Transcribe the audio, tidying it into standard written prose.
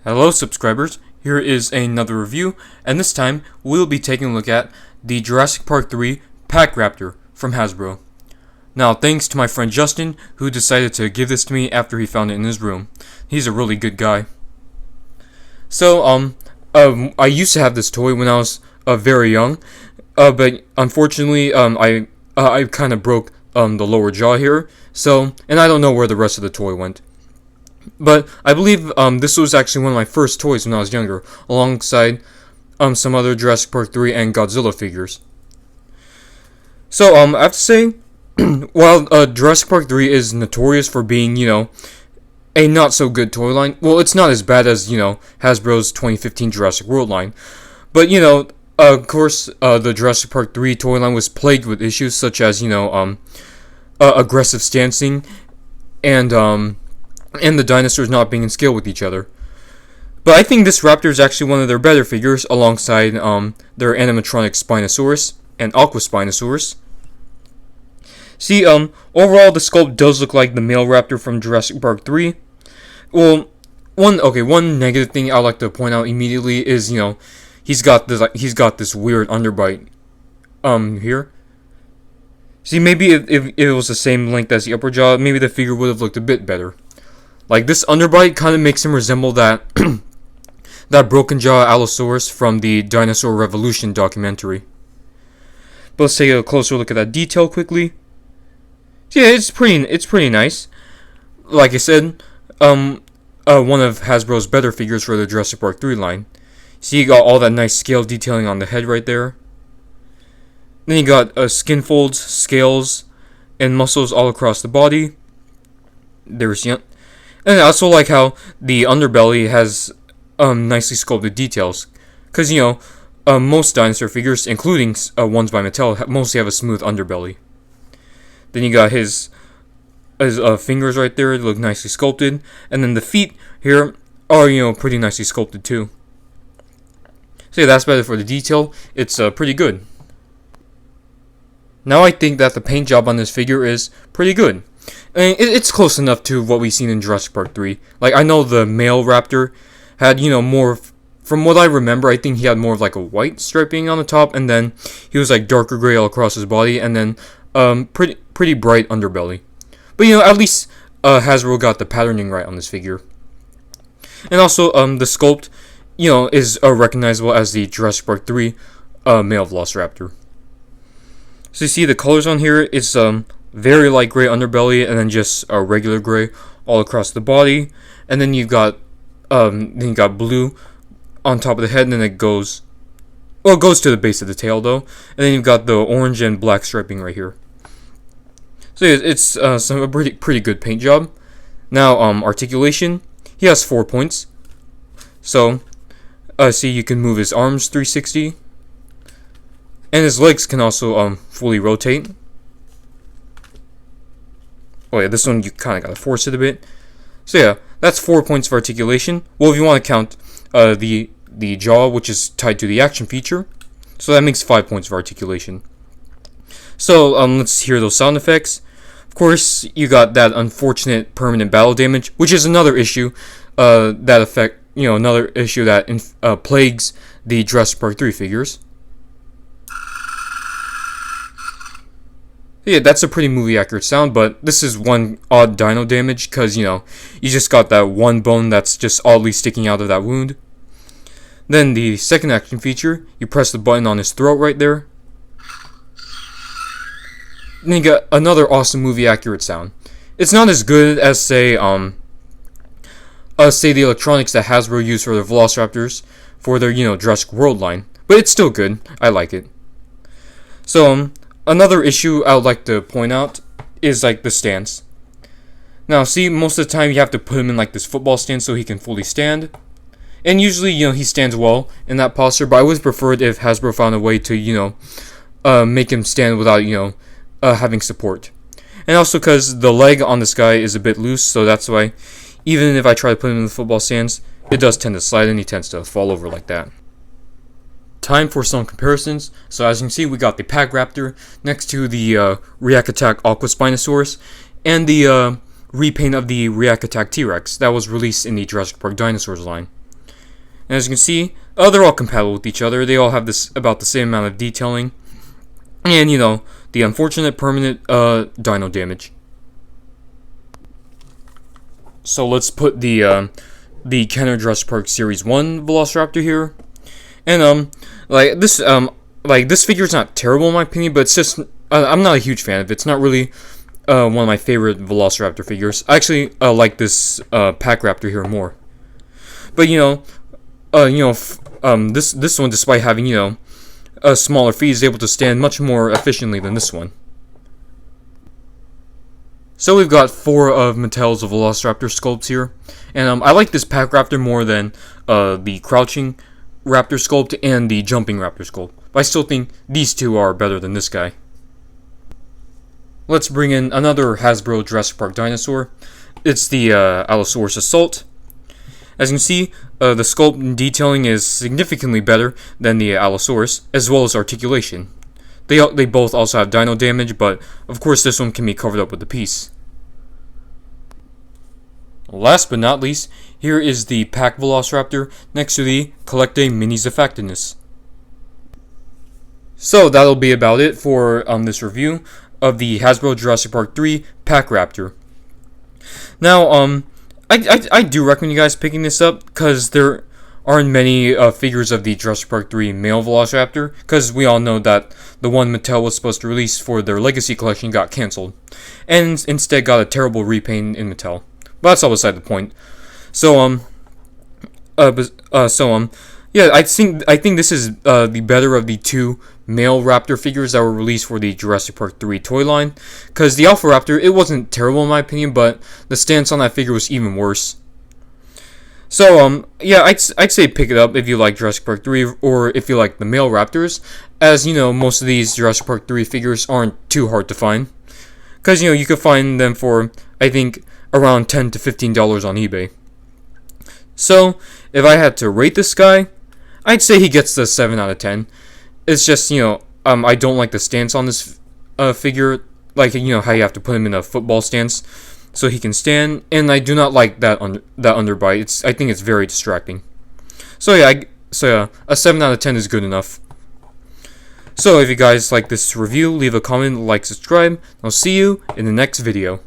Hello subscribers, here is another review, and this time we'll be taking a look at the Jurassic Park 3 Pack Raptor from Hasbro. Now thanks to my friend Justin, who decided to give this to me after he found it in his room. He's a really good guy. So, I used to have this toy when I was very young, but unfortunately I kind of broke the lower jaw here, and I don't know where the rest of the toy went. But I believe this was actually one of my first toys when I was younger, alongside some other Jurassic Park 3 and Godzilla figures. So I have to say, while Jurassic Park 3 is notorious for being, a not so good toy line, well, it's not as bad as, Hasbro's 2015 Jurassic World line. But, of course, the Jurassic Park 3 toy line was plagued with issues such as, aggressive stancing and the dinosaurs not being in scale with each other. But I think this Raptor is actually one of their better figures, alongside their animatronic Spinosaurus and Aquaspinosaurus. See, overall the sculpt does look like the male Raptor from Jurassic Park 3. Well, one negative thing I'd like to point out immediately is, he's got this weird underbite here. See, maybe if it was the same length as the upper jaw, maybe the figure would have looked a bit better. Like, this underbite kind of makes him resemble that that broken jaw Allosaurus from the Dinosaur Revolution documentary. But let's take a closer look at that detail quickly. So yeah, it's pretty nice. Like I said, one of Hasbro's better figures for the Jurassic Park 3 line. See, you got all that nice scale detailing on the head right there. Then you got skin folds, scales, and muscles all across the body. And I also like how the underbelly has nicely sculpted details. Because, most dinosaur figures, including ones by Mattel, mostly have a smooth underbelly. Then you got his fingers right there, they look nicely sculpted. And then the feet here are, pretty nicely sculpted too. So yeah, that's better for the detail. It's pretty good. Now I think that the paint job on this figure is pretty good. I mean, it's close enough to what we've seen in Jurassic Park 3. Like, I know the male Raptor had, more, from what I remember, I think he had more of like a white striping on the top, and then he was like darker gray all across his body, and then pretty bright underbelly. But, at least Hasbro got the patterning right on this figure. And also, the sculpt, is recognizable as the Jurassic Park 3 male Velociraptor. So you see the colors on here, it's very light gray underbelly, and then just a regular gray all across the body, and then you've got blue on top of the head, and then it goes to the base of the tail though, and then you've got the orange and black striping right here. So it's a pretty good paint job. Now articulation, he has 4 points. So see, you can move his arms 360, and his legs can also fully rotate. Oh yeah, this one you kind of gotta force it a bit. So yeah, that's 4 points for articulation. Well, if you want to count the jaw, which is tied to the action feature, so that makes 5 points for articulation. So let's hear those sound effects. Of course, you got that unfortunate permanent battle damage, which is another issue that plagues the Jurassic Park 3 figures. Yeah, that's a pretty movie accurate sound, but this is one odd dino damage because, you just got that one bone that's just oddly sticking out of that wound. Then the second action feature, you press the button on his throat right there. Then you got another awesome movie accurate sound. It's not as good as, say the electronics that Hasbro used for their Velociraptors for their, Jurassic World line, but it's still good. I like it. So, another issue I would like to point out is like the stance. Now, see, most of the time you have to put him in like this football stance so he can fully stand. And usually, he stands well in that posture, but I would prefer it if Hasbro found a way to, make him stand without, having support. And also because the leg on this guy is a bit loose, so that's why even if I try to put him in the football stance, it does tend to slide and he tends to fall over like that. Time for some comparisons. So as you can see, we got the Pack Raptor next to the React Attack Aquaspinosaurus and the repaint of the React Attack T-Rex that was released in the Jurassic Park Dinosaurs line. And as you can see, they're all compatible with each other. They all have about the same amount of detailing. And, you know, the unfortunate permanent dino damage. So let's put the Kenner Jurassic Park Series 1 Velociraptor here. And, this figure is not terrible in my opinion, but it's just, I'm not a huge fan of it. It's not really one of my favorite Velociraptor figures. I actually like this Pack Raptor here more. But, this one, despite having, a smaller feet, is able to stand much more efficiently than this one. So we've got 4 of Mattel's Velociraptor sculpts here, and I like this Pack Raptor more than the Crouching Raptor sculpt and the Jumping Raptor sculpt. But I still think these two are better than this guy. Let's bring in another Hasbro Jurassic Park dinosaur. It's the Allosaurus Assault. As you can see, the sculpt and detailing is significantly better than the Allosaurus, as well as articulation. They both also have dino damage, but of course this one can be covered up with a piece. Last but not least, here is the Pack Velociraptor next to the Collecte Minis Effectiveness. So that'll be about it for this review of the Hasbro Jurassic Park 3 Pack Raptor. Now, I do recommend you guys picking this up because there aren't many figures of the Jurassic Park 3 male Velociraptor, because we all know that the one Mattel was supposed to release for their Legacy collection got cancelled, and instead got a terrible repaint in Mattel. But that's all beside the point. So yeah, I think this is the better of the 2 male Raptor figures that were released for the Jurassic Park 3 toy line. Because the Alpha Raptor, it wasn't terrible in my opinion, but the stance on that figure was even worse. So, yeah, I'd say pick it up if you like Jurassic Park 3, or if you like the male Raptors, as, most of these Jurassic Park 3 figures aren't too hard to find. Because, you could find them for, I think, around $10 to $15 on eBay. So, if I had to rate this guy, I'd say he gets the 7 out of 10. It's just, I don't like the stance on this figure, like, how you have to put him in a football stance so he can stand, and I do not like that underbite. I think it's very distracting. So yeah, a 7 out of 10 is good enough. So if you guys like this review, leave a comment, like, subscribe. I'll see you in the next video.